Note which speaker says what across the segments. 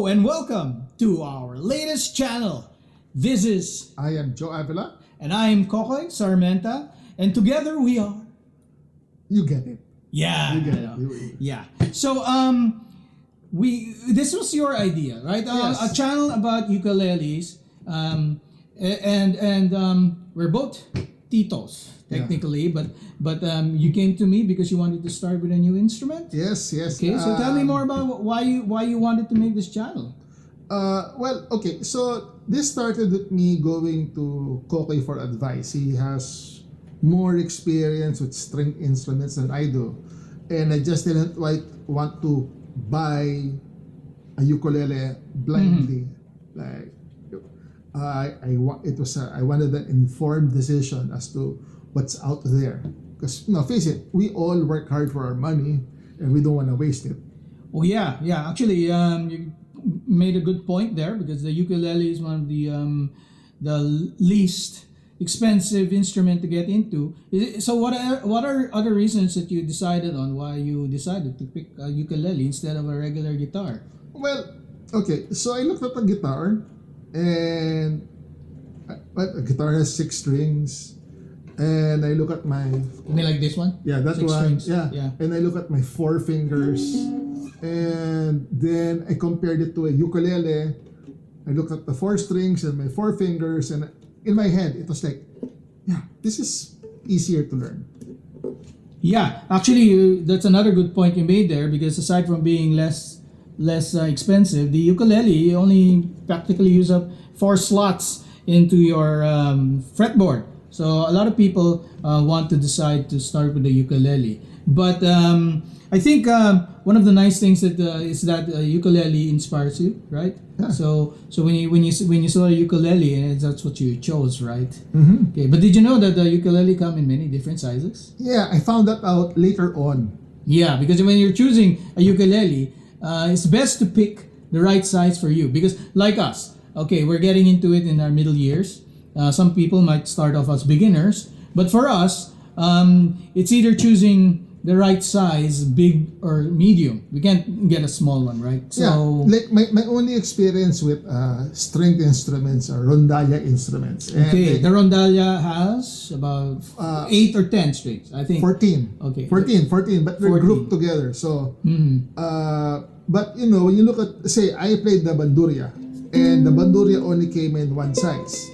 Speaker 1: Hello and welcome to our latest channel. This is,
Speaker 2: I am Joe Avila.
Speaker 1: and I'm Kokoy Sarmenta, and together we are.
Speaker 2: You get it.
Speaker 1: Yeah,
Speaker 2: You get
Speaker 1: I
Speaker 2: it.
Speaker 1: know.
Speaker 2: You-
Speaker 1: Yeah. So this was your idea, right?
Speaker 2: Yes.
Speaker 1: A channel about ukuleles, we're both Titos technically, but you came to me because you wanted to start with a new instrument.
Speaker 2: Yes, yes.
Speaker 1: Okay, so tell me more about why you wanted to make this channel.
Speaker 2: Okay. So this started with me going to Kokoy for advice. He has more experience with string instruments than I do, and I just didn't want to buy a ukulele blindly. Like I wanted an informed decision as to what's out there. Because face it, we all work hard for our money, and we don't want to waste it.
Speaker 1: Oh yeah. Actually, you made a good point there because the ukulele is one of the least expensive instrument to get into. So what are other reasons that you decided on why you decided to pick a ukulele instead of a regular guitar?
Speaker 2: Well, okay. So I looked at the guitar, and a guitar has 6 strings. And I look at my
Speaker 1: You mean like this one?
Speaker 2: that
Speaker 1: 6
Speaker 2: one,
Speaker 1: strings.
Speaker 2: yeah. And I look at my 4 fingers, and then I compared it to a ukulele. I looked at the 4 strings and my 4 fingers, and in my head it was like, yeah, this is easier to learn.
Speaker 1: Yeah, actually, that's another good point you made there because aside from being less expensive, the ukulele you only practically use up 4 slots into your fretboard. So a lot of people want to decide to start with the ukulele, but I think one of the nice things that is that ukulele inspires you, right?
Speaker 2: Yeah.
Speaker 1: So when you saw a ukulele, that's what you chose, right?
Speaker 2: Mm-hmm.
Speaker 1: Okay, but did you know that the ukulele come in many different sizes?
Speaker 2: Yeah, I found that out later on.
Speaker 1: Yeah, because when you're choosing a ukulele, it's best to pick the right size for you. Because like us, okay, we're getting into it in our middle years. Some people might start off as beginners, but for us, it's either choosing the right size, big or medium. We can't get a small one, right? So
Speaker 2: Yeah, like my only experience with stringed instruments are rondalia instruments. And
Speaker 1: okay, the rondalia has about 8 or 10 strings, I think.
Speaker 2: 14.
Speaker 1: Okay.
Speaker 2: 14, but they're
Speaker 1: 14.
Speaker 2: grouped together. So, but when you look at, say, I played the bandurria, and the bandurria only came in one size.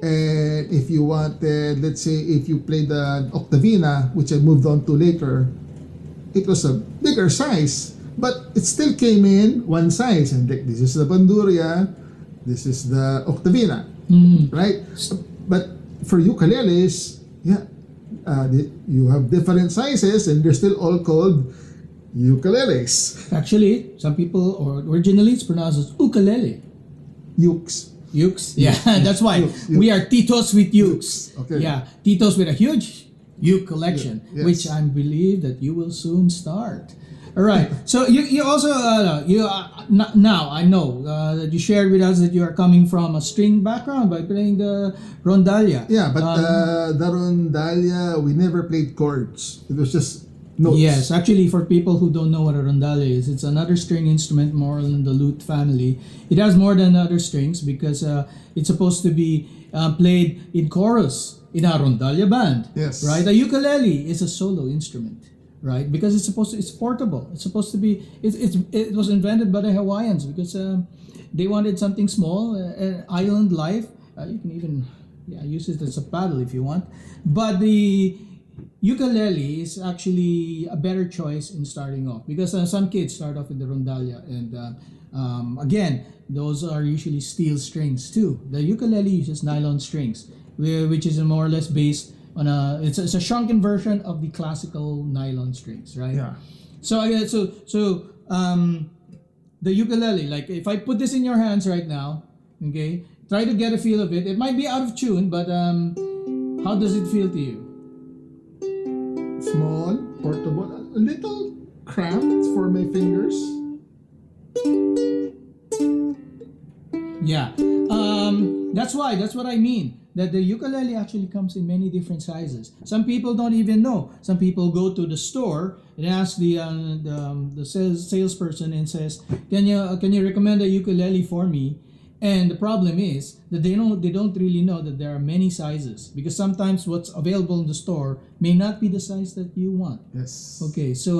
Speaker 2: And if you wanted, let's say, if you played the octavina, which I moved on to later, it was a bigger size, but it still came in one size. And like, this is the bandurria, this is the octavina, right? But for ukuleles, you have different sizes, and they're still all called ukuleles.
Speaker 1: Actually, some people, or originally it's pronounced as ukulele.
Speaker 2: Ukes.
Speaker 1: Ukes? Yeah, that's why.
Speaker 2: Ukes.
Speaker 1: We are Titos with Ukes.
Speaker 2: Okay.
Speaker 1: Yeah, Titos with a huge uke collection,
Speaker 2: Yes.
Speaker 1: which I believe that you will soon start. All right. So you also now I know that you shared with us that you are coming from a string background by playing the rondalia.
Speaker 2: Yeah, but the rondalia, we never played chords. It was just notes.
Speaker 1: Yes, actually, for people who don't know what a rondalia is, it's another string instrument, more in the lute family. It has more than other strings because it's supposed to be played in chorus in a rondalia band.
Speaker 2: Yes.
Speaker 1: Right. A ukulele is a solo instrument, right? Because it's portable. It's supposed to be. It was invented by the Hawaiians because they wanted something small, island life. You can even use it as a paddle if you want, but the ukulele is actually a better choice in starting off because some kids start off with the rondalia, and again, those are usually steel strings too. The ukulele uses nylon strings, which is more or less based on it's a shrunken version of the classical nylon strings, right?
Speaker 2: Yeah.
Speaker 1: So the ukulele, like if I put this in your hands right now, okay, try to get a feel of it. It might be out of tune, but how does it feel to you?
Speaker 2: Small, portable, a little cramped for my fingers.
Speaker 1: Yeah, that's what I mean. that the ukulele actually comes in many different sizes. Some people don't even know. Some people go to the store and ask the salesperson and says, "Can you recommend a ukulele for me?" And the problem is that they don't really know that there are many sizes, because sometimes what's available in the store may not be the size that you want.
Speaker 2: Yes.
Speaker 1: Okay, so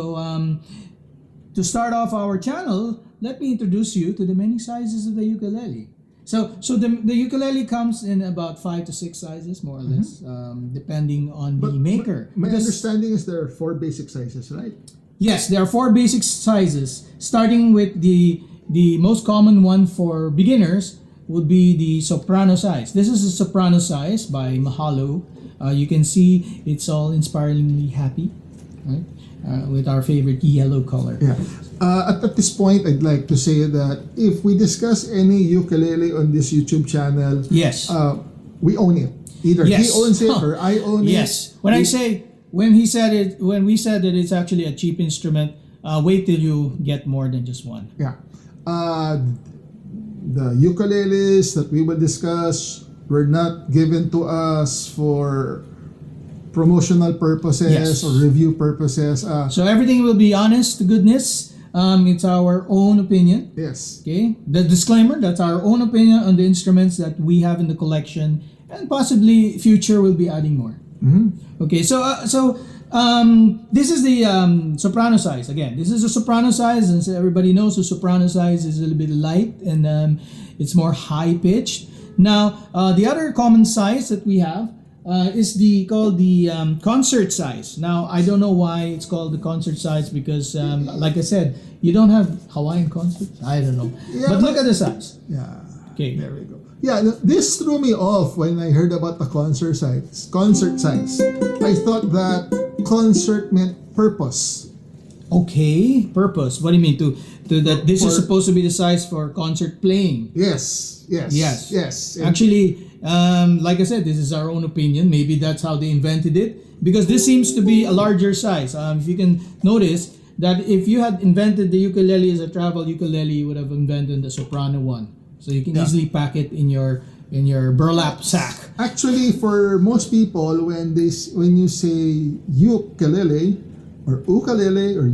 Speaker 1: to start off our channel, let me introduce you to the many sizes of the ukulele. So the ukulele comes in about 5 to 6 sizes, more or less, depending on the maker.
Speaker 2: My understanding is there are 4 basic sizes, right?
Speaker 1: Yes, there are 4 basic sizes, starting with the most common one for beginners would be the soprano size. This is a soprano size by Mahalo. You can see it's all inspiringly happy, right? With our favorite yellow color.
Speaker 2: Yeah. At this point, I'd like to say that if we discuss any ukulele on this YouTube channel,
Speaker 1: Yes.
Speaker 2: We own it. Either he
Speaker 1: Yes.
Speaker 2: owns it or I own it.
Speaker 1: Yes. When we said that it's actually a cheap instrument, wait till you get more than just one.
Speaker 2: Yeah. The ukuleles that we will discuss were not given to us for promotional purposes
Speaker 1: Yes.
Speaker 2: or review purposes.
Speaker 1: So everything will be honest to goodness. It's our own opinion.
Speaker 2: Yes.
Speaker 1: Okay. The disclaimer: that's our own opinion on the instruments that we have in the collection, and possibly future will be adding more. Okay. So this is the soprano size. Again, this is a soprano size, and so everybody knows the soprano size is a little bit light and it's more high pitched. Now, the other common size that we have is called the concert size. Now, I don't know why it's called the concert size, because like I said, you don't have Hawaiian concerts. I don't know.
Speaker 2: Yeah,
Speaker 1: but look at the size.
Speaker 2: Yeah.
Speaker 1: Okay.
Speaker 2: There we go. Yeah, this threw me off when I heard about the concert size. Concert size. I thought that concert meant purpose.
Speaker 1: Okay. Purpose. What do you mean? To that this is
Speaker 2: For-
Speaker 1: supposed to be the size for concert playing.
Speaker 2: Yes. Yes.
Speaker 1: Yes.
Speaker 2: Yes.
Speaker 1: Actually, like I said, this is our own opinion. Maybe that's how they invented it, because this seems to be a larger size. If you can notice that if you had invented the ukulele as a travel ukulele, you would have invented the soprano one. So you can easily pack it in your burlap sack.
Speaker 2: Actually, for most people, when you say ukulele or ukulele or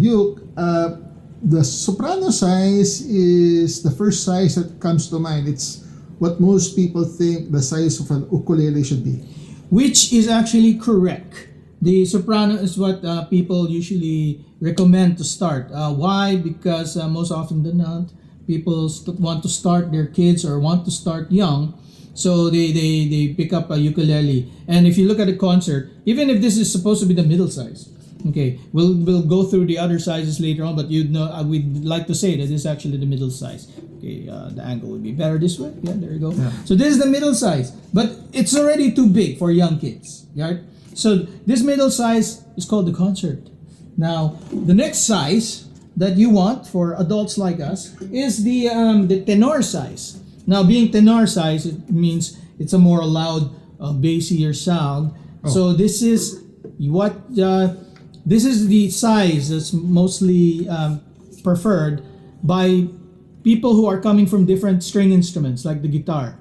Speaker 2: the soprano size is the first size that comes to mind. It's what most people think the size of an ukulele should be.
Speaker 1: Which is actually correct. The soprano is what people usually recommend to start. Why? Because most often than not, people want to start their kids or want to start young, so they pick up a ukulele. And if you look at a concert, even if this is supposed to be the middle size, okay, we'll go through the other sizes later on, but we'd like to say that this is actually the middle size. Okay, the angle would be better this way. Yeah, there you go.
Speaker 2: Yeah.
Speaker 1: So this is the middle size, but it's already too big for young kids, right? So this middle size is called the concert. Now, the next size that you want for adults like us is the tenor size. Now, being tenor size, it means it's a more loud, bassier sound.
Speaker 2: Oh.
Speaker 1: So this is the size that's mostly preferred by people who are coming from different string instruments like the guitar.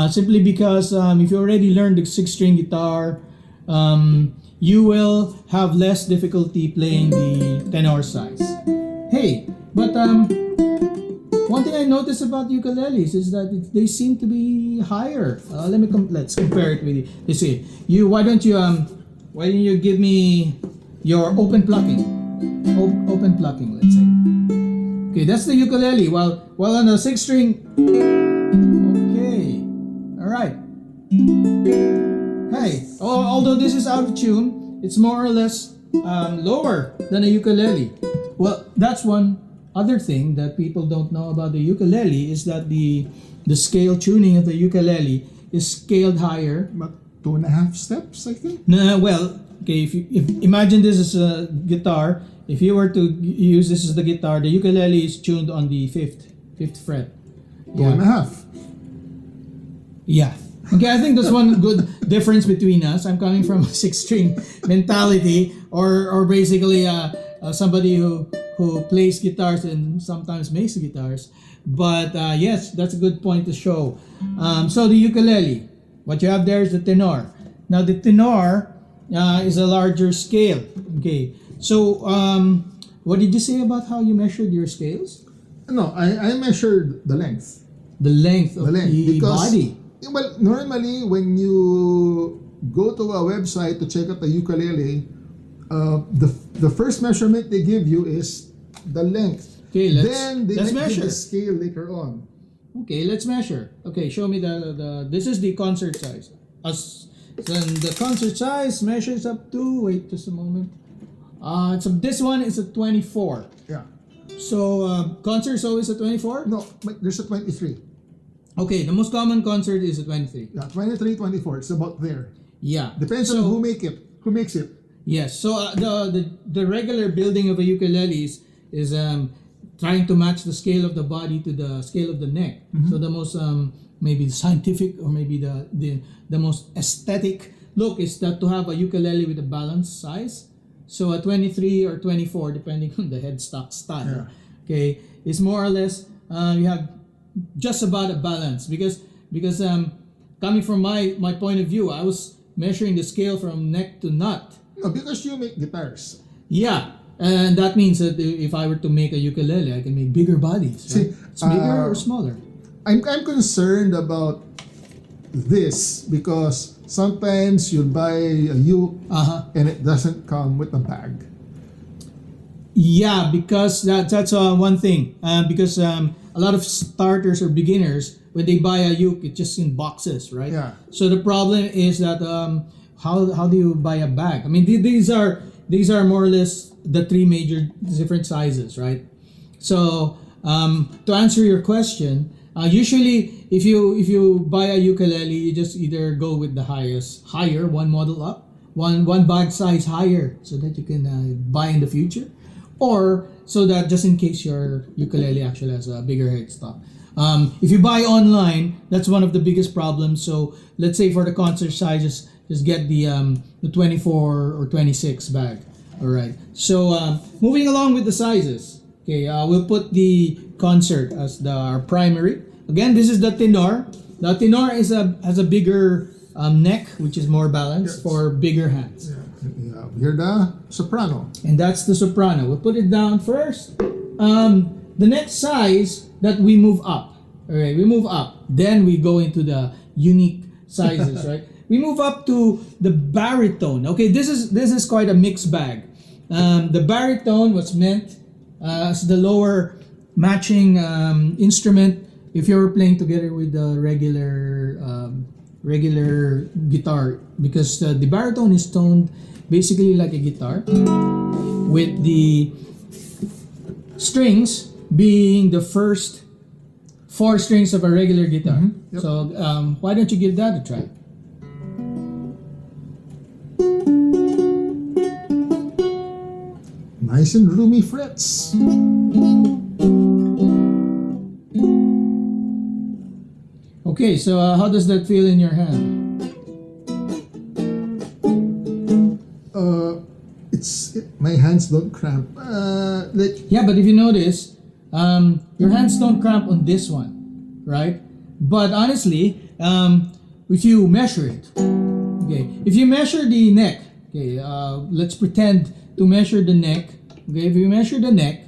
Speaker 1: Simply because if you already learned the 6-string guitar, you will have less difficulty playing the tenor size. Hey, but one thing I noticed about ukuleles is that they seem to be higher. Let's compare it with you. Let's see. Why don't you give me your open plucking? Open plucking, let's say. Okay, that's the ukulele. While on the 6-string. Okay, all right. Hey, although this is out of tune, it's more or less lower than a ukulele. Well, that's one other thing that people don't know about the ukulele, is that the scale tuning of the ukulele is scaled higher.
Speaker 2: But 2.5 steps, I think.
Speaker 1: No, well, okay. If imagine this is a guitar, if you were to use this as the guitar, the ukulele is tuned on the fifth fret.
Speaker 2: 2.5.
Speaker 1: Yeah. Okay, I think that's one good difference between us. I'm coming from a 6-string mentality, or basically somebody who plays guitars and sometimes makes guitars. But yes, that's a good point to show. So the ukulele. What you have there is the tenor. Now the tenor is a larger scale. Okay. So what did you say about how you measured your scales?
Speaker 2: No, I measured the length.
Speaker 1: The length of the
Speaker 2: because,
Speaker 1: body.
Speaker 2: well, normally when you go to a website to check out the ukulele, the first measurement they give you is the length.
Speaker 1: Okay,
Speaker 2: then they
Speaker 1: let's
Speaker 2: might give
Speaker 1: measure.
Speaker 2: the scale later on.
Speaker 1: Okay, let's measure. Okay, show me the this is the concert size. Then the concert size measures up to, wait just a moment. So this one is a 24.
Speaker 2: Yeah.
Speaker 1: So concert is always a 24?
Speaker 2: No, but there's a 23.
Speaker 1: Okay, the most common concert is a 23.
Speaker 2: Yeah, 23, 24. It's about there.
Speaker 1: Yeah.
Speaker 2: Depends
Speaker 1: So,
Speaker 2: on who makes it.
Speaker 1: yes. So the regular building of a ukulele is trying to match the scale of the body to the scale of the neck. So the most maybe scientific or maybe the most aesthetic look is that to have a ukulele with a balanced size. So a 23 or 24, depending on the headstock style.
Speaker 2: Yeah.
Speaker 1: Okay, it's more or less you have just about a balance because coming from my point of view, I was measuring the scale from neck to nut.
Speaker 2: No, because you make guitars.
Speaker 1: Yeah, and that means that if I were to make a ukulele, I can make bigger bodies. Right?
Speaker 2: See,
Speaker 1: It's bigger or smaller.
Speaker 2: I'm concerned about this because sometimes you buy a uke and it doesn't come with a bag.
Speaker 1: Yeah, because that's one thing. Because a lot of starters or beginners, when they buy a uke, it's just in boxes, right?
Speaker 2: Yeah.
Speaker 1: So the problem is that how do you buy a bag? I mean, these are more or less the three major different sizes, right? So to answer your question, usually if you buy a ukulele, you just either go with the higher one model up, one bag size higher, so that you can buy in the future, or so that just in case your ukulele actually has a bigger headstock. If you buy online, that's one of the biggest problems. So let's say for the concert sizes, just get the 24 or 26 bag. All right. So moving along with the sizes. Okay, we'll put the concert as our primary. Again, this is the tenor. The tenor has a bigger neck, which is more balanced for bigger hands.
Speaker 2: Yeah. Here's the soprano.
Speaker 1: And that's the soprano. We'll put it down first. The next size that we move up. All right, we move up. Then we go into the unique sizes, right? We move up to the baritone. Okay, this is quite a mixed bag. The baritone was meant as the lower matching instrument if you were playing together with the regular guitar, because the baritone is toned basically like a guitar, with the strings being the first four strings of a regular guitar.
Speaker 2: Yep.
Speaker 1: So why don't you give that a try?
Speaker 2: Nice and roomy frets.
Speaker 1: Okay, so how does that feel in your hand?
Speaker 2: My hands don't cramp.
Speaker 1: Yeah, but if you notice, your hands don't cramp on this one, right? But honestly, if you measure it, okay, if you measure the neck, okay, let's pretend to measure the neck. Okay, if you measure the neck,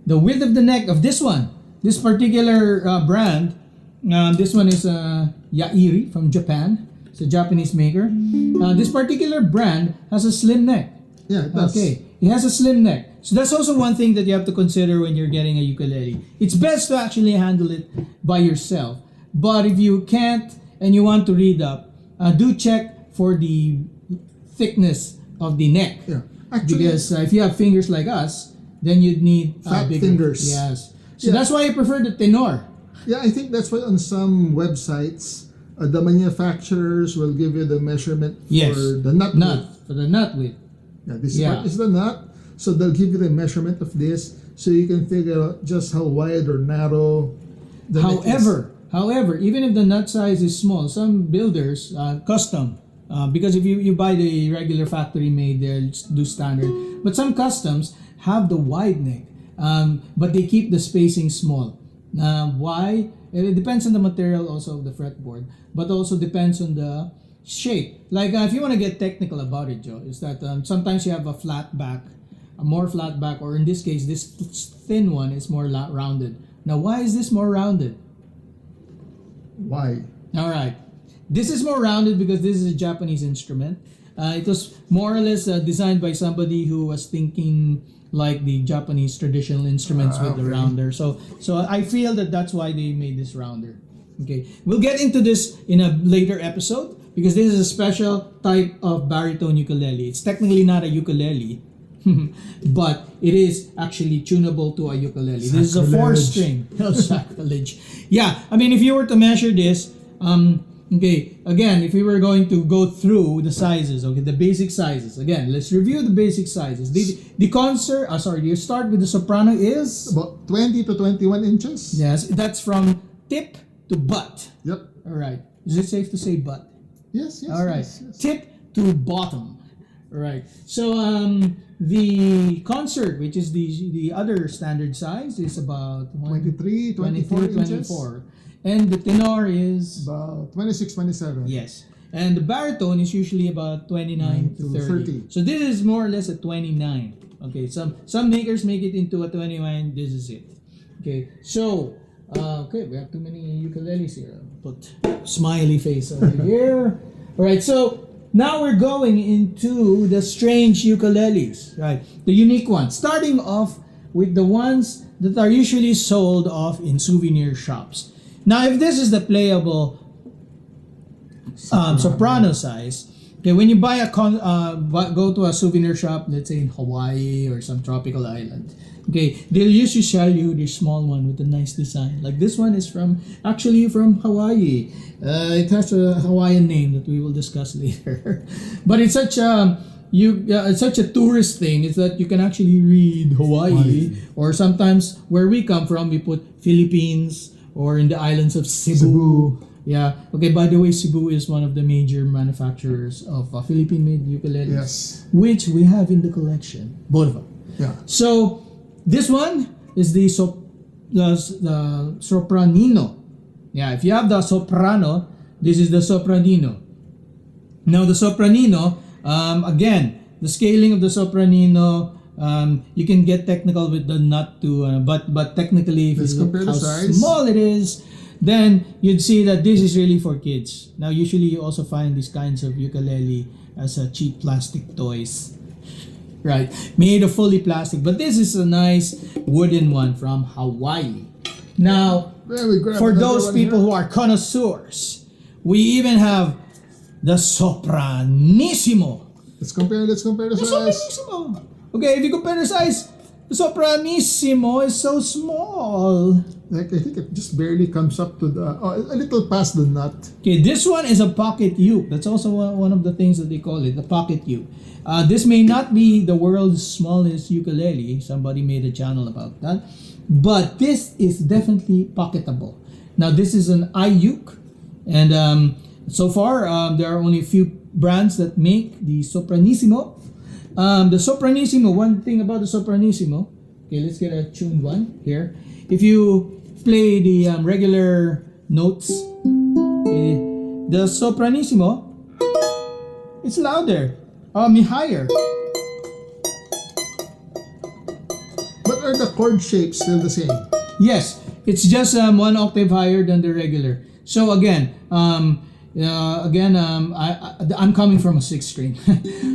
Speaker 1: the width of the neck of this one, this particular brand, this one is Yairi from Japan. It's a Japanese maker. This particular brand has a slim neck.
Speaker 2: Yeah, it does.
Speaker 1: Okay, it has a slim neck. So that's also one thing that you have to consider when you're getting a ukulele. It's best to actually handle it by yourself. But if you can't and you want to read up, do check for the thickness of the neck.
Speaker 2: Yeah, actually,
Speaker 1: because if you have fingers like us, then you'd need
Speaker 2: fat
Speaker 1: bigger
Speaker 2: fingers.
Speaker 1: Yes. So that's why I prefer the tenor.
Speaker 2: Yeah, I think that's why on some websites, the manufacturers will give you the measurement for the nut width.
Speaker 1: For the nut width.
Speaker 2: Yeah, this part is the nut. So they'll give you the measurement of this, so you can figure out just how wide or narrow the neck is.
Speaker 1: However, even if the nut size is small, some builders custom, because if you buy the regular factory made, they'll do standard. But some customs have the wide neck, but they keep the spacing small. Why? It depends on the material also of the fretboard, but also depends on the shape. Like if you want to get technical about it, Joe, is that sometimes you have a flat back, a more flat back, or in this case, this thin one is more rounded. Now, why is this more rounded?
Speaker 2: Why?
Speaker 1: All right. This is more rounded because this is a Japanese instrument. It was more or less designed by somebody who was thinking like the Japanese traditional instruments with the rounder. So I feel that that's why they made this rounder. Okay, we'll get into this in a later episode because this is a special type of baritone ukulele. It's technically not a ukulele, but it is actually tunable to a ukulele.
Speaker 2: Sacrilege.
Speaker 1: This is a 4-string. No, sacrilege. Yeah, I mean, if you were to measure this, okay, again, if we were going to go through the sizes, okay, the basic sizes. Again, let's review the basic sizes. The concert, you start with the soprano is
Speaker 2: about 20 to 21 inches.
Speaker 1: Yes, that's from tip to butt.
Speaker 2: Yep.
Speaker 1: All right. Is it safe to say butt?
Speaker 2: Yes.
Speaker 1: All right.
Speaker 2: Yes.
Speaker 1: Tip to bottom. All right. So the concert, which is the other standard size, is about
Speaker 2: 23, 24 inches.
Speaker 1: 24. And the tenor is
Speaker 2: About 26, 27.
Speaker 1: yes. And the baritone is usually about 29 to 30. So this is more or less a 29. Okay, some makers make it into a 21. This is it. Okay, so okay, we have too many ukuleles here. Put smiley face over here. All right, so now we're going into the strange ukuleles, right? The unique ones. Starting off with the ones that are usually sold off in souvenir shops. Now, if this is the playable soprano size, okay, when you buy go to a souvenir shop, let's say in Hawaii or some tropical island, okay, they'll usually sell you this small one with a nice design. Like this one is actually from Hawaii. It has a Hawaiian name that we will discuss later. But it's such it's such a tourist thing. Is that you can actually read Hawaii, or sometimes where we come from, we put Philippines. Or in the islands of Cebu. Yeah. Okay, by the way, Cebu is one of the major manufacturers of Philippine-made ukuleles.
Speaker 2: Yes.
Speaker 1: Which we have in the collection. Both of them.
Speaker 2: Yeah.
Speaker 1: So, this one is the sopranino. Yeah, if you have the soprano, this is the sopranino. Now, the sopranino, again, the scaling of the sopranino, you can get technical with the nut to, but technically, if
Speaker 2: Let's
Speaker 1: you look
Speaker 2: compare the
Speaker 1: how
Speaker 2: size.
Speaker 1: small it is, then you'd see that this is really for kids. Now, usually you also find these kinds of ukulele as cheap plastic toys, right? Made of fully plastic, but this is a nice wooden one from Hawaii. Now, for those people who are connoisseurs, we even have the sopranissimo.
Speaker 2: Let's compare the size.
Speaker 1: Sopranissimo. Okay, if you compare the size, the sopranissimo is so small.
Speaker 2: Like I think it just barely comes up to a little past the nut.
Speaker 1: Okay, this one is a pocket uke. That's also one of the things that they call it, the pocket uke. This may not be the world's smallest ukulele. Somebody made a channel about that. But this is definitely pocketable. Now, this is an iuke. And so far, there are only a few brands that make the sopranissimo. The sopranissimo, one thing about the sopranissimo, okay, let's get a tuned one here. If you play the regular notes, okay, the sopranissimo, it's louder, higher.
Speaker 2: But are the chord shapes still the same?
Speaker 1: Yes, it's just 1 octave higher than the regular. So again, I'm coming from a 6th string.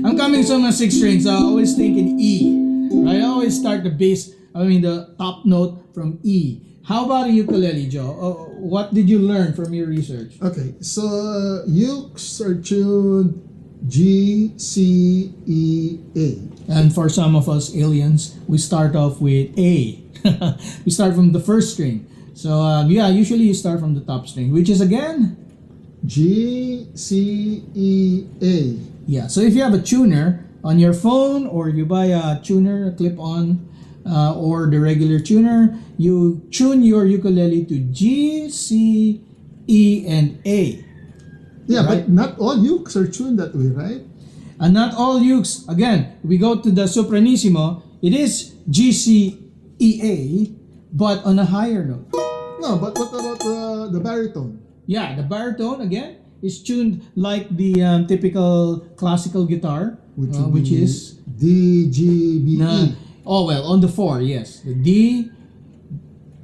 Speaker 1: I'm coming from a 6th string, so I always think in E. Right? I always start the top note from E. How about a ukulele, Joe? What did you learn from your research?
Speaker 2: Okay, so ukes are tuned G, C, E, A.
Speaker 1: And for some of us aliens, we start off with A. We start from the 1st string. So usually you start from the top string, which is again
Speaker 2: G, C, E, A.
Speaker 1: Yeah, so if you have a tuner on your phone, or if you buy a tuner, a clip-on, or the regular tuner, you tune your ukulele to G, C, E, and A.
Speaker 2: Yeah,
Speaker 1: right?
Speaker 2: but not all ukes are tuned that way, right?
Speaker 1: And not all ukes. Again, we go to the sopranissimo, it is G, C, E, A, but on a higher note.
Speaker 2: No, but what about the baritone?
Speaker 1: Yeah, the baritone again is tuned like the typical classical guitar, which is
Speaker 2: D, G, B, E.
Speaker 1: oh well, on the four, yes, the D,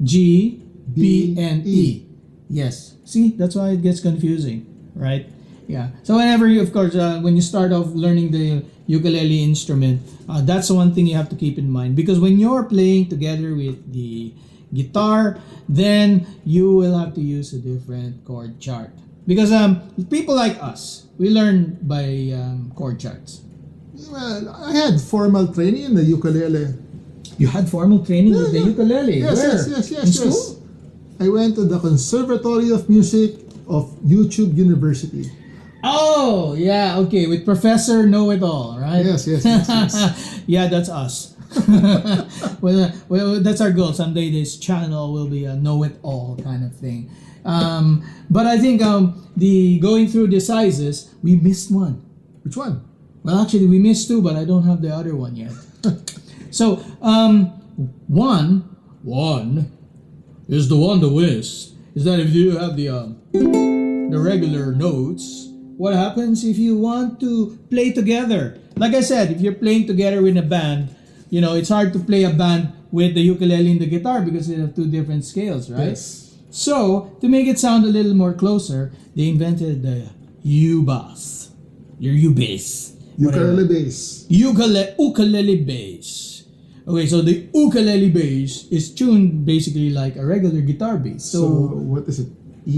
Speaker 1: G, B, and E. Yes, see, that's why it gets confusing, right? Yeah. So whenever you, of course, when you start off learning the ukulele instrument, that's one thing you have to keep in mind, because when you're playing together with the guitar, then you will have to use a different chord chart. Because people like us, we learn by chord charts.
Speaker 2: Well, I had formal training in the ukulele.
Speaker 1: You had formal training with the ukulele.
Speaker 2: Yes,
Speaker 1: Where?
Speaker 2: yes,
Speaker 1: In school?
Speaker 2: yes. I went to the Conservatory of Music of YouTube University.
Speaker 1: Oh, yeah, okay, with Professor Know-It-All, right?
Speaker 2: Yes, yes, yes, yes.
Speaker 1: Yeah, that's us. well, that's our goal. Someday this channel will be a know-it-all kind of thing. But I think the going through the sizes, we missed one.
Speaker 2: Which one?
Speaker 1: Well, actually, we missed two, but I don't have the other one yet. So, one is the one that is that if you have the regular notes, what happens if you want to play together? Like I said, if you're playing together in a band, you know, it's hard to play a band with the ukulele and the guitar because they have two different scales, right?
Speaker 2: Yes.
Speaker 1: So, to make it sound a little more closer, they invented the U-bass. Your U-bass.
Speaker 2: Ukulele bass.
Speaker 1: Ukulele bass. Okay, so the ukulele bass is tuned basically like a regular guitar bass.
Speaker 2: So what is it?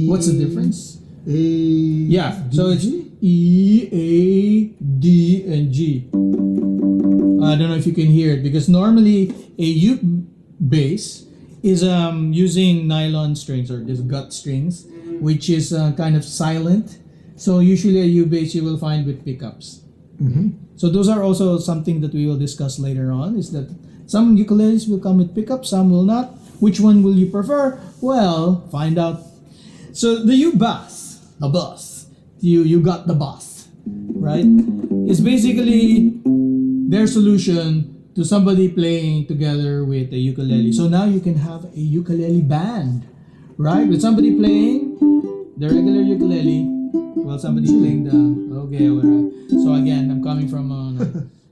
Speaker 1: What's the difference?
Speaker 2: A.
Speaker 1: Yeah,
Speaker 2: D,
Speaker 1: so it's
Speaker 2: G?
Speaker 1: E, A, D, and G. I don't know if you can hear it because normally a U bass is using nylon strings or just gut strings, which is kind of silent. So usually a U bass you will find with pickups.
Speaker 2: Mm-hmm.
Speaker 1: So those are also something that we will discuss later on. Is that some ukuleles will come with pickups, some will not. Which one will you prefer? Well, find out. So the U bass, the bass, you got the bass, right? It's basically their solution to somebody playing together with a ukulele. So now you can have a ukulele band, right? With somebody playing the regular ukulele, while somebody's playing the alright. So again, I'm coming from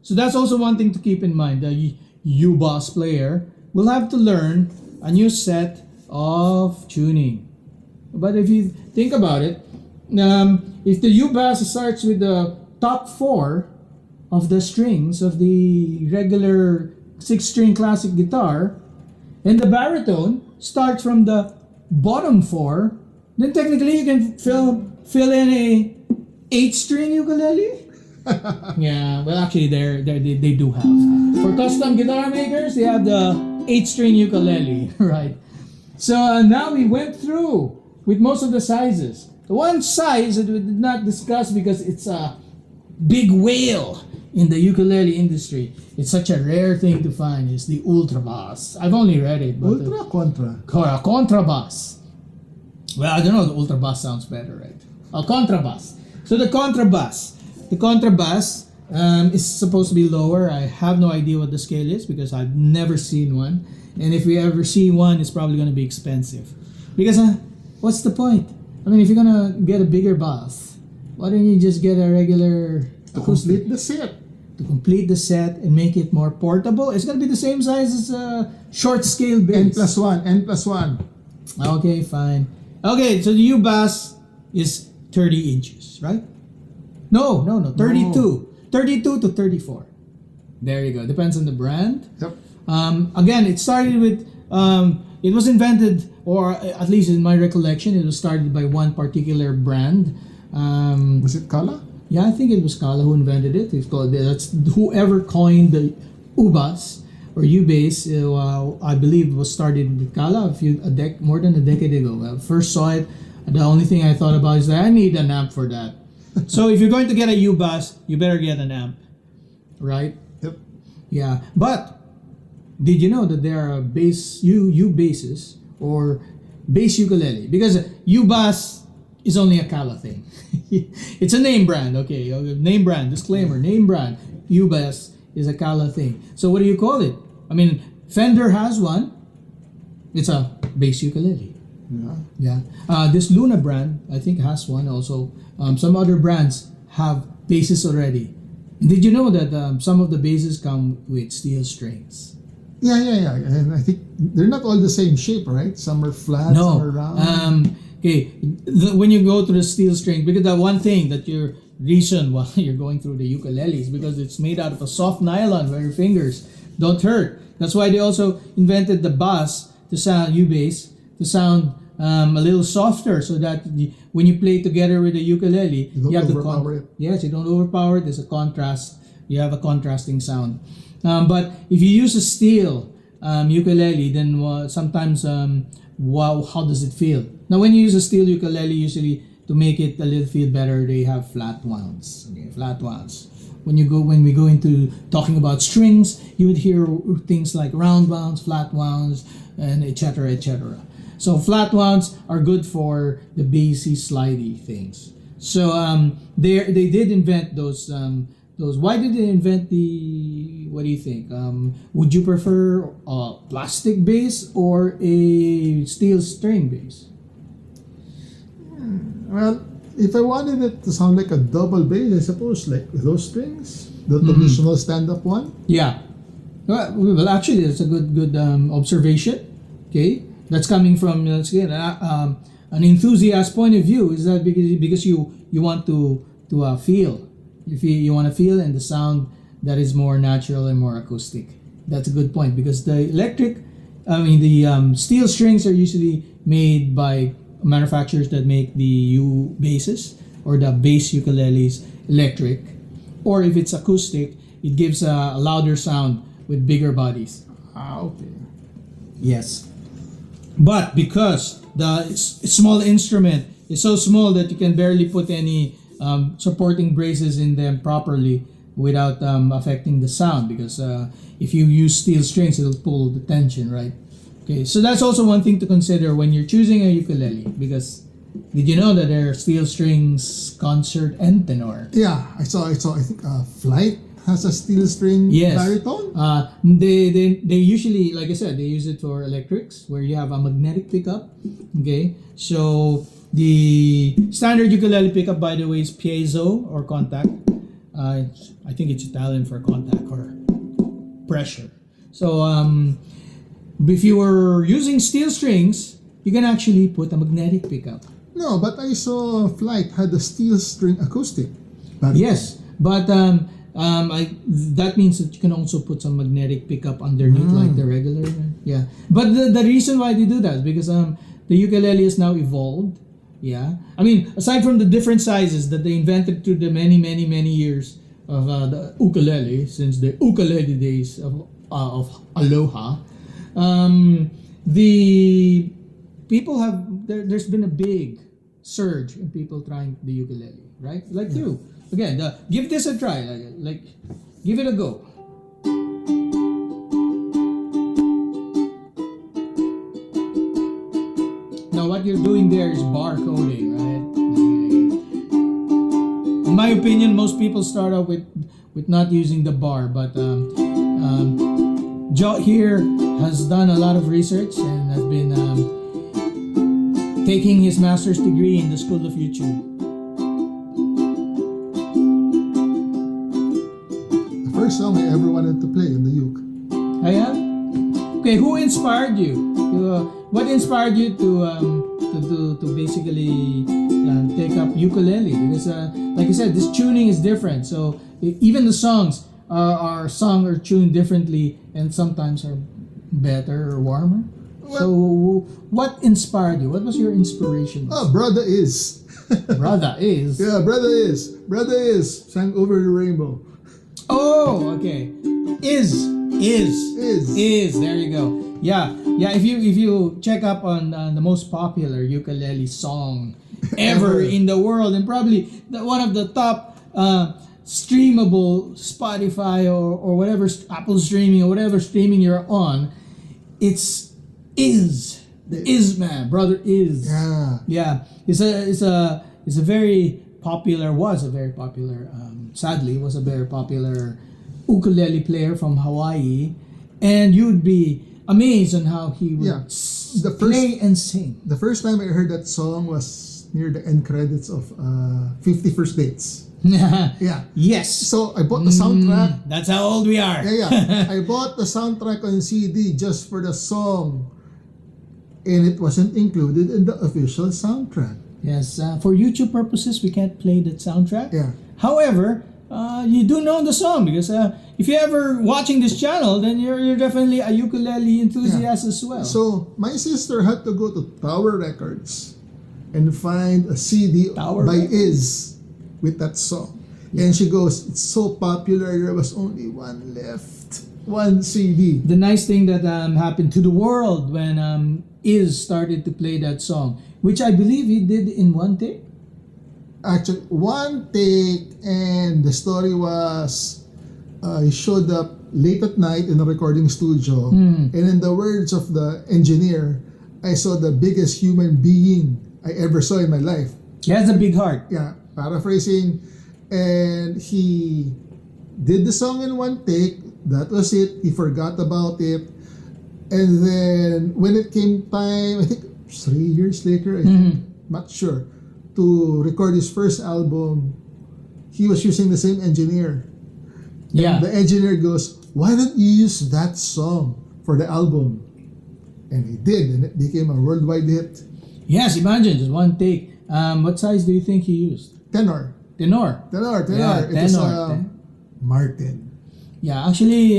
Speaker 1: so that's also one thing to keep in mind. The U-bass player will have to learn a new set of tuning. But if you think about it, if the U-bass starts with the top four of the strings of the regular 6-string classic guitar, and the baritone starts from the bottom four, then technically you can fill in a 8-string ukulele. Yeah, well actually they do have. For custom guitar makers, they have the 8-string ukulele, right? So now we went through with most of the sizes. The one size that we did not discuss because it's a big whale in the ukulele industry. It's such a rare thing to find is the ultrabass. I've only read it, but
Speaker 2: Ultra, contra.
Speaker 1: Contrabass. Well, I don't know. The ultrabass sounds better, right? Contrabass. So the contrabass is supposed to be lower. I have no idea what the scale is because I've never seen one. And if we ever see one, it's probably going to be expensive. Because what's the point? I mean, if you're going to get a bigger bass, why don't you just get a regular
Speaker 2: To complete the set.
Speaker 1: to complete the set and make it more portable? It's going to be the same size as a short scale bass.
Speaker 2: N plus one.
Speaker 1: Okay, fine. Okay, so the U bass is 30 inches, right? No, 32.
Speaker 2: No.
Speaker 1: 32 to 34. There you go. Depends on the brand.
Speaker 2: Yep.
Speaker 1: Again, it started with, it was invented, or at least in my recollection, it was started by one particular brand.
Speaker 2: Was it Kala?
Speaker 1: Yeah, I think it was Kala who invented it. It's called, that's whoever coined the U-bass or U-bass. I believe was started with Kala more than a decade ago. When I first saw it, the only thing I thought about is that I need an amp for that. So if you're going to get a U-bass, you better get an amp, right?
Speaker 2: Yep.
Speaker 1: Yeah, but did you know that there are U basses or bass ukulele? Because U-bass is only a Kala thing. It's a name brand, okay? Name brand, disclaimer, name brand. U-bass is a Kala thing. So what do you call it? I mean, Fender has one. It's a bass ukulele.
Speaker 2: Yeah.
Speaker 1: Yeah. This Luna brand, I think, has one also. Some other brands have basses already. And did you know that some of the basses come with steel strings?
Speaker 2: Yeah. And I think they're not all the same shape, right? Some are flat, some are
Speaker 1: No.
Speaker 2: round.
Speaker 1: Okay. When you go to the steel string, because the one thing that your reason why you're going through the ukulele is because it's made out of a soft nylon where your fingers don't hurt. That's why they also invented the bass to sound bass to sound a little softer, so that when you play together with the ukulele,
Speaker 2: You don't
Speaker 1: have
Speaker 2: overpower it.
Speaker 1: Yes, you don't overpower it. There's a contrast. You have a contrasting sound. But if you use a steel ukulele, then sometimes wow, how does it feel? Now, when you use a steel ukulele, usually to make it a little feel better, they have flat wounds. Okay, flat wounds. When we go into talking about strings, you would hear things like round wounds, flat wounds, and etc. etc. So flat wounds are good for the bassy, slidey things. So they did invent those. Why did they invent the? What do you think? Would you prefer a plastic bass or a steel string bass?
Speaker 2: Well, if I wanted it to sound like a double bass, I suppose like those strings, the traditional stand-up one.
Speaker 1: Yeah. Well, actually, that's a good observation. Okay, that's coming from again an enthusiast point of view. Is that because you want to feel, you want to feel and the sound that is more natural and more acoustic. That's a good point, because the steel strings are usually made by manufacturers that make the basses or the bass ukuleles electric, or if it's acoustic, it gives a louder sound with bigger bodies.
Speaker 2: Okay.
Speaker 1: Yes, but because the small instrument is so small that you can barely put any supporting braces in them properly without affecting the sound, because if you use steel strings, it'll pull the tension, right? Okay, so that's also one thing to consider when you're choosing a ukulele, because did you know that there are steel strings concert and tenor?
Speaker 2: Yeah, I saw. I think Flight has a steel string baritone.
Speaker 1: They usually, like I said, they use it for electrics where you have a magnetic pickup. Okay, so the standard ukulele pickup, by the way, is piezo or contact. I think it's Italian for contact or pressure. So if you were using steel strings, you can actually put a magnetic pickup.
Speaker 2: No, but I saw Flight had a steel string acoustic baritone.
Speaker 1: Yes, but that means that you can also put some magnetic pickup underneath, like the regular. Yeah, but the reason why they do that is because the ukulele is now evolved. Yeah, I mean, aside from the different sizes that they invented through the many years of the ukulele, since the ukulele days of Aloha, the people have there's been a big surge in people trying the ukulele, right? Like you. Again, give this a try. Like, give it a go. Now, what you're doing there is bar coding, right? In my opinion, most people start out with not using the bar, but Joe here has done a lot of research and has been taking his master's degree in the School of YouTube.
Speaker 2: First song I ever wanted to play in the uke.
Speaker 1: I have. Okay, who inspired you? What inspired you to basically take up ukulele? Because like I said, this tuning is different. So even the songs are sung or tuned differently, and sometimes are better or warmer. So what inspired you? What was your inspiration?
Speaker 2: Oh, Brother Is.
Speaker 1: Brother Is.
Speaker 2: Yeah, Brother Is sang Over the Rainbow.
Speaker 1: Oh, okay. Is. There you go. Yeah. If you check up on the most popular ukulele song ever in the world, and probably one of the top streamable Spotify or whatever Apple streaming or whatever streaming you're on, it's Is. The Is man, Brother Is. Yeah. It's a very popular, sadly, was a very popular ukulele player from Hawaii, and you'd be amazed on how he would
Speaker 2: The first
Speaker 1: Play and sing.
Speaker 2: the first time I heard that song was near the end credits of 50 First Dates. Yeah.
Speaker 1: Yes.
Speaker 2: So I bought the soundtrack.
Speaker 1: That's how old we are.
Speaker 2: Yeah. I bought the soundtrack on CD just for the song, and it wasn't included in the official soundtrack.
Speaker 1: Yes. For YouTube purposes, we can't play that soundtrack.
Speaker 2: Yeah.
Speaker 1: However, you do know the song because if you're ever watching this channel, then you're definitely a ukulele enthusiast as well.
Speaker 2: So my sister had to go to Tower Records and find a CD
Speaker 1: Tower
Speaker 2: by
Speaker 1: Records.
Speaker 2: Iz with that song. And she goes, it's so popular, there was only one left. One CD.
Speaker 1: The nice thing that happened to the world when Iz started to play that song, which I believe he did in one take.
Speaker 2: Actually, one take, and the story was he showed up late at night in a recording studio, and in the words of the engineer, I saw the biggest human being I ever saw in my life.
Speaker 1: He has a big heart.
Speaker 2: Yeah, paraphrasing, and he did the song in one take. That was it. He forgot about it, and then when it came time, I think 3 years later, I think, not sure, to record his first album, he was using the same engineer.
Speaker 1: Yeah.
Speaker 2: And the engineer goes, why don't you use that song for the album? And he did, and it became a worldwide hit.
Speaker 1: Yes, imagine just one take. What size do you think he used?
Speaker 2: Tenor.
Speaker 1: Tenor. Yeah,
Speaker 2: It was
Speaker 1: tenor.
Speaker 2: Martin.
Speaker 1: Yeah, actually,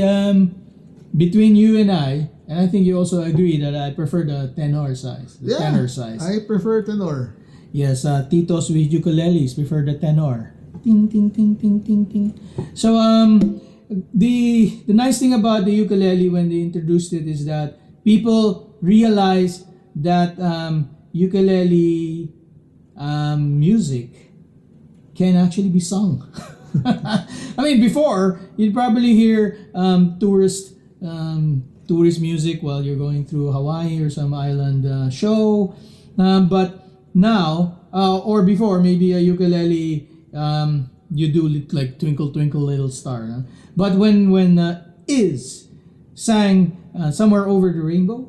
Speaker 1: between you and I think you also agree that I prefer the tenor size. The tenor size.
Speaker 2: I prefer tenor.
Speaker 1: Yes, Titos with ukuleles prefer the tenor. Ting ting ting ting ting ting. So the nice thing about the ukulele when they introduced it is that people realize that ukulele music can actually be sung. I mean, before you'd probably hear tourist music while you're going through Hawaii or some island show, but now or before maybe a ukulele you do like Twinkle Twinkle Little Star, huh? But when Iz sang Somewhere Over the Rainbow,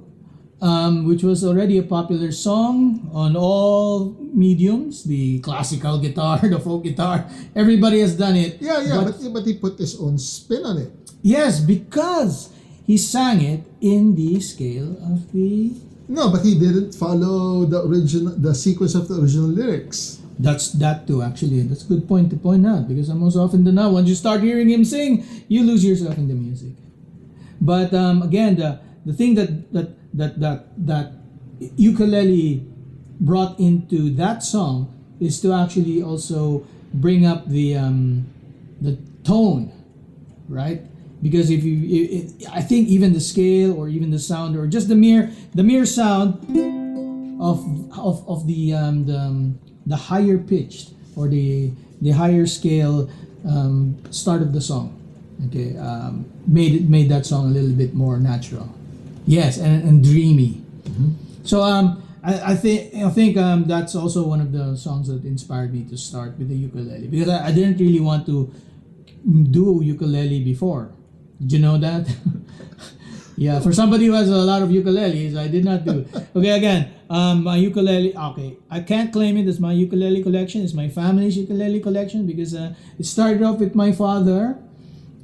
Speaker 1: which was already a popular song on all mediums, the classical guitar, the folk guitar, everybody has done it.
Speaker 2: But he put his own spin on it.
Speaker 1: Yes, because he sang it in the scale of the...
Speaker 2: No, but he didn't follow the sequence of the original lyrics.
Speaker 1: That's that too, actually. That's a good point to point out, because most often than not, once you start hearing him sing, you lose yourself in the music. But again, the thing that ukulele brought into that song is to actually also bring up the tone, right? Because if I think even the scale or even the sound or just the mere sound of the higher pitched or the higher scale start of the song, okay, made that song a little bit more natural. Yes, and dreamy. So I think that's also one of the songs that inspired me to start with the ukulele, because I didn't really want to do ukulele before. Did you know that? Yeah, for somebody who has a lot of ukuleles, I did not do. Okay, again, my ukulele. Okay, I can't claim it as my ukulele collection. It's my family's ukulele collection because it started off with my father.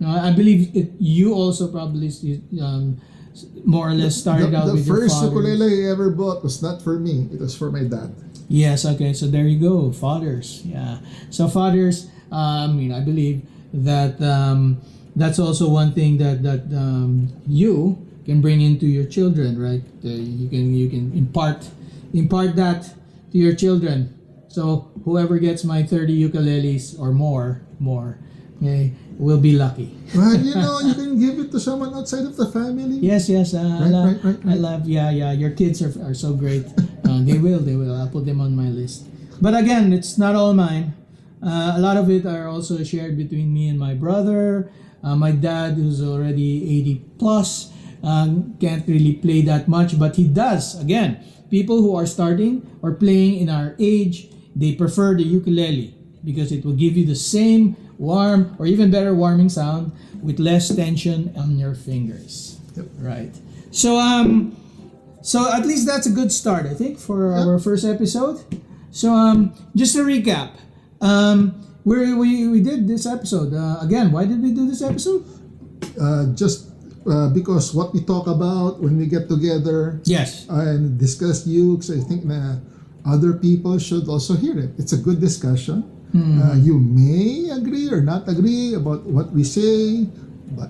Speaker 1: I believe you also probably more or less started out with your father.
Speaker 2: The first ukulele I ever bought was not for me. It was for my dad.
Speaker 1: Yes. Okay. So there you go, fathers. Yeah. So fathers. I believe that that's also one thing that you can bring into your children, right? You can impart that to your children. So whoever gets my 30 ukuleles or more, okay, will be lucky.
Speaker 2: Well, you can give it to someone outside of the family.
Speaker 1: Yes.
Speaker 2: Right.
Speaker 1: I love. Yeah. Your kids are so great. They will. I'll put them on my list. But again, it's not all mine. A lot of it are also shared between me and my brother. My dad, who's already 80 plus, can't really play that much, but he does. Again, people who are starting or playing in our age, they prefer the ukulele because it will give you the same warm or even better warming sound with less tension on your fingers.
Speaker 2: Yep.
Speaker 1: Right. So So at least that's a good start, I think, for our first episode. So just to recap, we did this episode again. Why did we do this episode?
Speaker 2: Just because what we talk about when we get together,
Speaker 1: Yes.
Speaker 2: and discuss ukes, I think na other people should also hear it. It's a good discussion. You may agree or not agree about what we say, but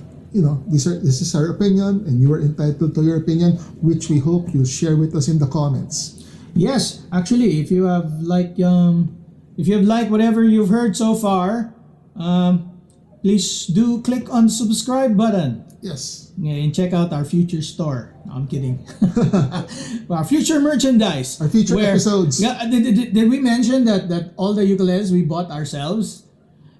Speaker 2: this is our opinion, and you are entitled to your opinion, which we hope you'll share with us in the comments.
Speaker 1: Yes, actually, if you have liked whatever you've heard so far, please do click on the subscribe button.
Speaker 2: Yes.
Speaker 1: And check out our future store. No, I'm kidding. Our future merchandise.
Speaker 2: Our future episodes.
Speaker 1: Yeah, did we mention that all the ukuleles we bought ourselves?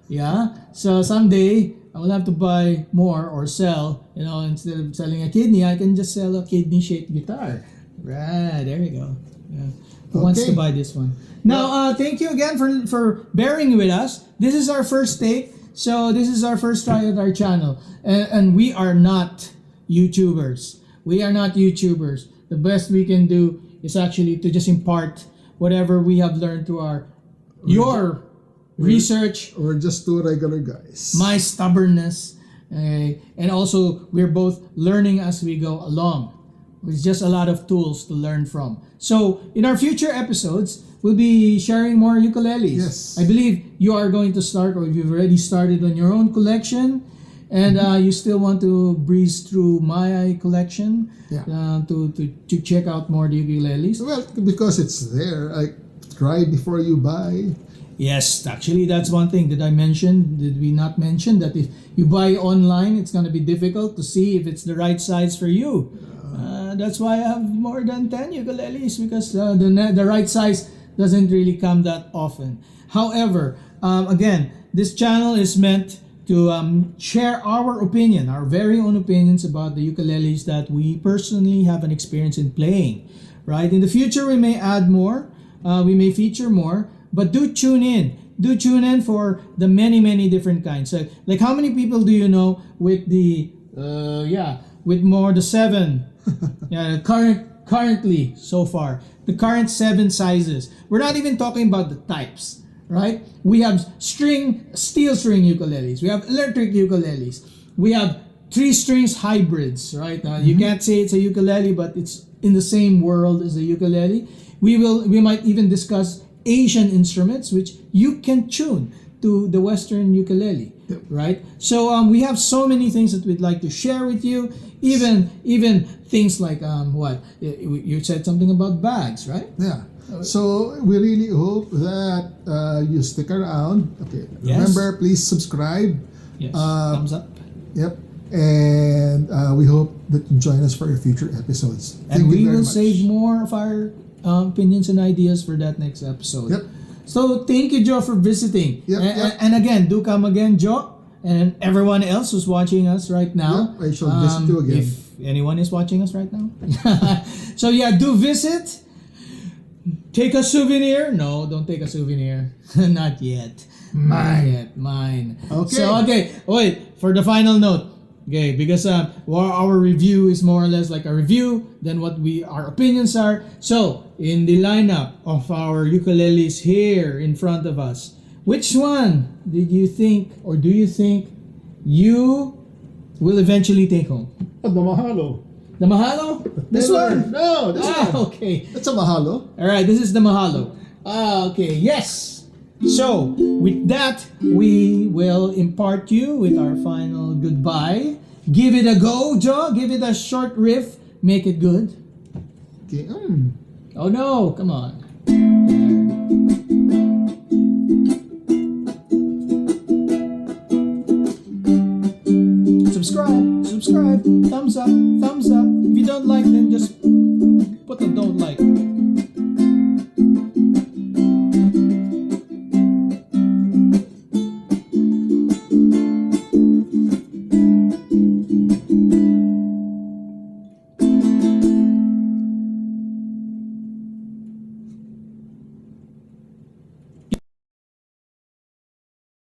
Speaker 1: Yeah. So someday I will have to buy more or sell. Instead of selling a kidney, I can just sell a kidney-shaped guitar. Right. There you go. Yeah. Who wants to buy this one? Now, thank you again for bearing with us. This is our first take. So this is our first try at our channel, and we are not YouTubers. We are not YouTubers. The best we can do is actually to just impart whatever we have learned through your research.
Speaker 2: We're just two regular guys.
Speaker 1: My stubbornness, and also we're both learning as we go along. It's just a lot of tools to learn from. So in our future episodes, we'll be sharing more ukuleles.
Speaker 2: Yes.
Speaker 1: I believe you are going to start, or you've already started on your own collection, and you still want to breeze through my collection to check out more the ukuleles.
Speaker 2: Well, because it's there, try before you buy.
Speaker 1: Yes, actually, that's one thing. Did we not mention that if you buy online, it's going to be difficult to see if it's the right size for you? That's why I have more than 10 ukuleles, because the right size doesn't really come that often. However, again, this channel is meant to share our opinion, our very own opinions about the ukuleles that we personally have an experience in playing. Right? In the future, we may add more, we may feature more, but do tune in. Do tune in for the many different kinds. So, like, how many people do you know with the the 7? Currently so far, the current 7 sizes. We're not even talking about the types, right? We have steel string ukuleles. We have electric ukuleles. We have 3 strings hybrids, right? You can't say it's a ukulele, but it's in the same world as a ukulele. We might even discuss Asian instruments, which you can tune to the Western ukulele, right? So we have so many things that we'd like to share with you. Even things like what you said something about bags, right?
Speaker 2: Yeah. So we really hope that you stick around. Okay.
Speaker 1: Yes.
Speaker 2: Remember, please subscribe.
Speaker 1: Yes. Thumbs up.
Speaker 2: Yep. And we hope that you join us for your future episodes.
Speaker 1: And we will
Speaker 2: much.
Speaker 1: save more of our opinions and ideas for that next episode.
Speaker 2: Yep.
Speaker 1: So thank you, Joe, for visiting.
Speaker 2: Yep.
Speaker 1: And again, do come again, Joe, and everyone else who's watching us right now.
Speaker 2: Yep, I shall visit you again.
Speaker 1: If anyone is watching us right now. So yeah, do visit. Take a souvenir. No, don't take a souvenir. Not yet. Mine.
Speaker 2: Okay.
Speaker 1: So wait, for the final note. Okay, because our review is more or less like a review than what our opinions are. So, in the lineup of our ukuleles here in front of us, which one did you think, or do you think you will eventually take home?
Speaker 2: The Mahalo.
Speaker 1: The Mahalo? This one?
Speaker 2: No, this one.
Speaker 1: Okay.
Speaker 2: It's a Mahalo.
Speaker 1: All right, this is the Mahalo. Okay, yes. So, with that, we will impart you with our final goodbye. Give it a go, Joe. Give it a short riff. Make it good.
Speaker 2: Okay.
Speaker 1: Oh no, come on. Subscribe. Thumbs up. If you don't like, then just